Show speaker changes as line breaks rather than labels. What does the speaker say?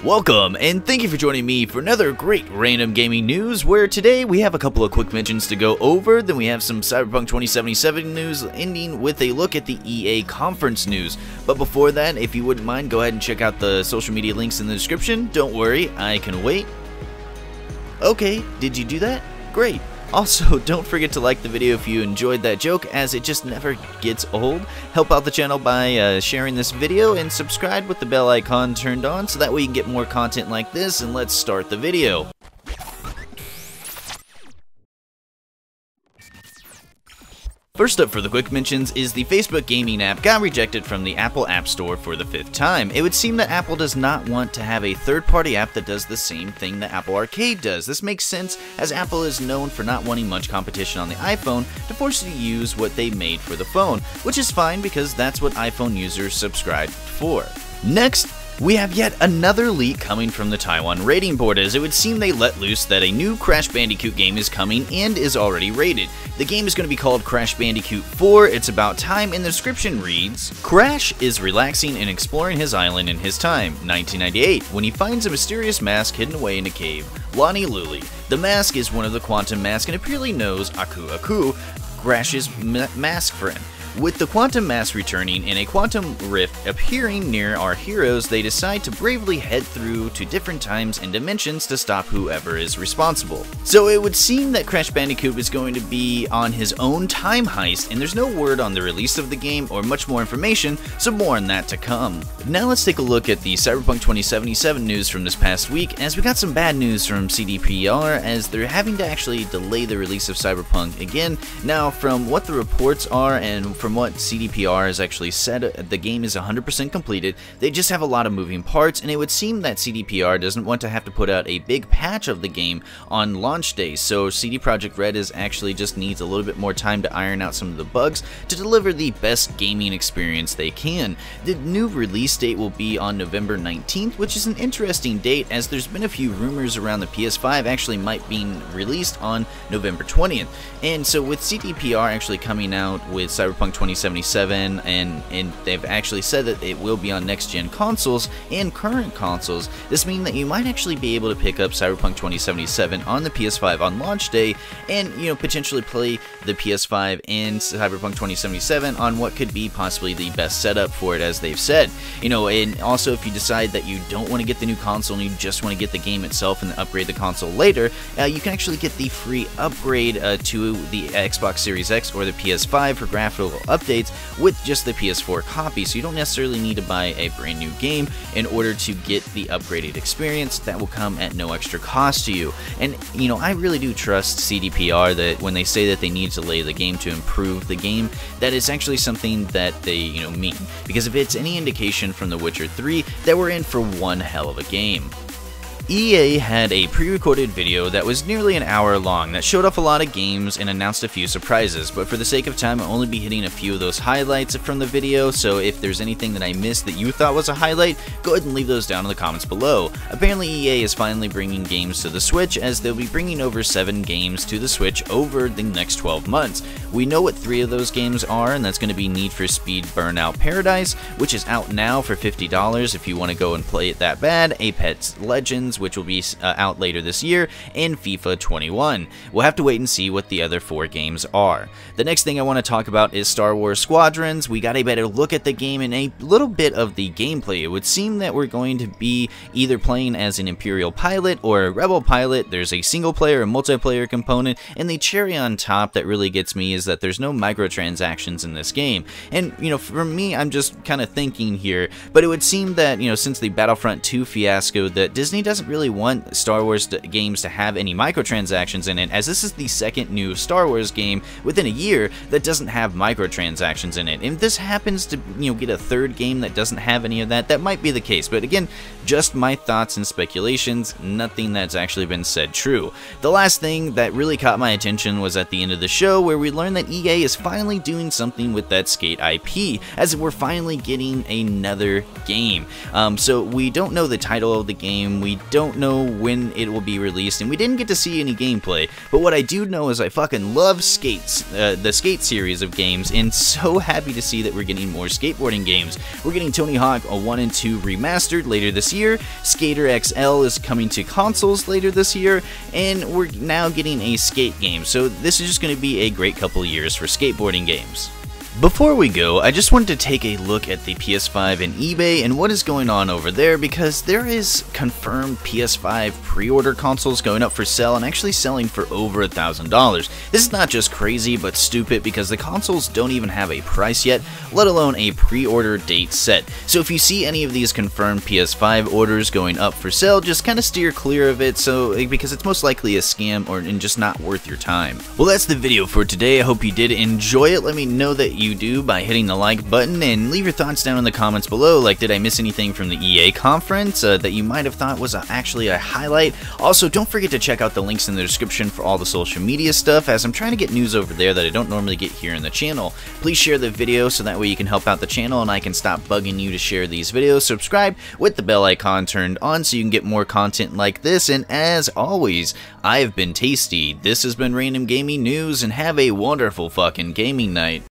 Welcome, and thank you for joining me for another great random gaming news, where today we have a couple of quick mentions to go over, then we have some Cyberpunk 2077 news, ending with a look at the EA conference news. But before that, if you wouldn't mind, go ahead and check out the social media links in the description. Don't worry, I can wait. Okay, did you do that? Great. Also, don't forget to like the video if you enjoyed that joke, as it just never gets old. Help out the channel by sharing this video, and subscribe with the bell icon turned on so that way you can get more content like this, and let's start the video. First up for the quick mentions is the Facebook gaming app got rejected from the Apple App Store for the 5th time. It would seem that Apple does not want to have a third-party app that does the same thing that Apple Arcade does. This makes sense, as Apple is known for not wanting much competition on the iPhone to force you to use what they made for the phone, which is fine because that's what iPhone users subscribe for. Next, we have yet another leak coming from the Taiwan rating board, as it would seem they let loose that a new Crash Bandicoot game is coming and is already rated. The game is going to be called Crash Bandicoot 4, It's About Time, and the description reads, Crash is relaxing and exploring his island in his time, 1998, when he finds a mysterious mask hidden away in a cave, Lonnie Luli. The mask is one of the Quantum Mask and apparently knows Aku Aku, Crash's mask friend. With the Quantum Mask returning and a Quantum Rift appearing near our heroes, they decide to bravely head through to different times and dimensions to stop whoever is responsible. So it would seem that Crash Bandicoot is going to be on his own time heist, and there's no word on the release of the game or much more information, so more on that to come. Now let's take a look at the Cyberpunk 2077 news from this past week, as we got some bad news from CDPR, as they're having to actually delay the release of Cyberpunk again. Now, from what the reports are and from what CDPR has actually said, the game is 100% completed. They just have a lot of moving parts, and it would seem that CDPR doesn't want to have to put out a big patch of the game on launch day, so CD Projekt Red actually just needs a little bit more time to iron out some of the bugs to deliver the best gaming experience they can. The new release date will be on November 19th, which is an interesting date, as there's been a few rumors around the PS5 actually might be released on November 20th. And so with CDPR actually coming out with Cyberpunk 2077, and they've actually said that it will be on next-gen consoles and current consoles, this means that you might actually be able to pick up Cyberpunk 2077 on the PS5 on launch day, and potentially play the PS5 and Cyberpunk 2077 on what could be possibly the best setup for it, as they've said. And also if you decide that you don't want to get the new console and you just want to get the game itself and upgrade the console later, you can actually get the free upgrade to the Xbox Series X or the PS5 for graphical updates with just the PS4 copy, so you don't necessarily need to buy a brand new game in order to get the upgraded experience. That will come at no extra cost to you. And I really do trust CDPR that when they say that they need to delay the game to improve the game, that is actually something that they mean, because if it's any indication from The Witcher 3, that we're in for one hell of a game. EA had a pre-recorded video that was nearly an hour long that showed off a lot of games and announced a few surprises, but for the sake of time I'll only be hitting a few of those highlights from the video, so if there's anything that I missed that you thought was a highlight, go ahead and leave those down in the comments below. Apparently EA is finally bringing games to the Switch, as they'll be bringing over 7 games to the Switch over the next 12 months. We know what 3 of those games are, and that's going to be Need for Speed Burnout Paradise, which is out now for $50 if you want to go and play it that bad, Apex Legends, which will be out later this year, and FIFA 21. We'll have to wait and see what the other 4 games are. The next thing I want to talk about is Star Wars Squadrons. We got a better look at the game and a little bit of the gameplay. It would seem that we're going to be either playing as an Imperial pilot or a Rebel pilot. There's a single player and multiplayer component, and the cherry on top that really gets me is that there's no microtransactions in this game. And for me, I'm just kind of thinking here, but it would seem that since the Battlefront 2 fiasco, that Disney doesn't really want Star Wars games to have any microtransactions in it, as this is the second new Star Wars game within a year that doesn't have microtransactions in it. And if this happens to get a third game that doesn't have any of that, that might be the case, but again, just my thoughts and speculations, nothing that's actually been said true. The last thing that really caught my attention was at the end of the show, where we learned that EA is finally doing something with that Skate IP, as we're finally getting another game. So we don't know the title of the game. We don't know when it will be released, and we didn't get to see any gameplay, but what I do know is I fucking love Skates, the Skate series of games, and so happy to see that we're getting more skateboarding games. We're getting Tony Hawk 1 and 2 remastered later this year, Skater XL is coming to consoles later this year, and we're now getting a skate game, so this is just going to be a great couple of years for skateboarding games. Before we go, I just wanted to take a look at the PS5 and eBay and what is going on over there, because there is confirmed PS5 pre-order consoles going up for sale and actually selling for over $1,000. This is not just crazy but stupid, because the consoles don't even have a price yet, let alone a pre-order date set. So if you see any of these confirmed PS5 orders going up for sale, just kind of steer clear of it, because it's most likely a scam and just not worth your time. Well, that's the video for today. I hope you did enjoy it. Let me know that you do by hitting the like button, and leave your thoughts down in the comments below, like did I miss anything from the EA conference that you might have thought was actually a highlight. Also, don't forget to check out the links in the description for all the social media stuff, as I'm trying to get news over there that I don't normally get here in the channel. Please share the video so that way you can help out the channel and I can stop bugging you to share these videos. Subscribe with the bell icon turned on so you can get more content like this, and as always, I've been Tasty, this has been Random Gaming News, and have a wonderful fucking gaming night.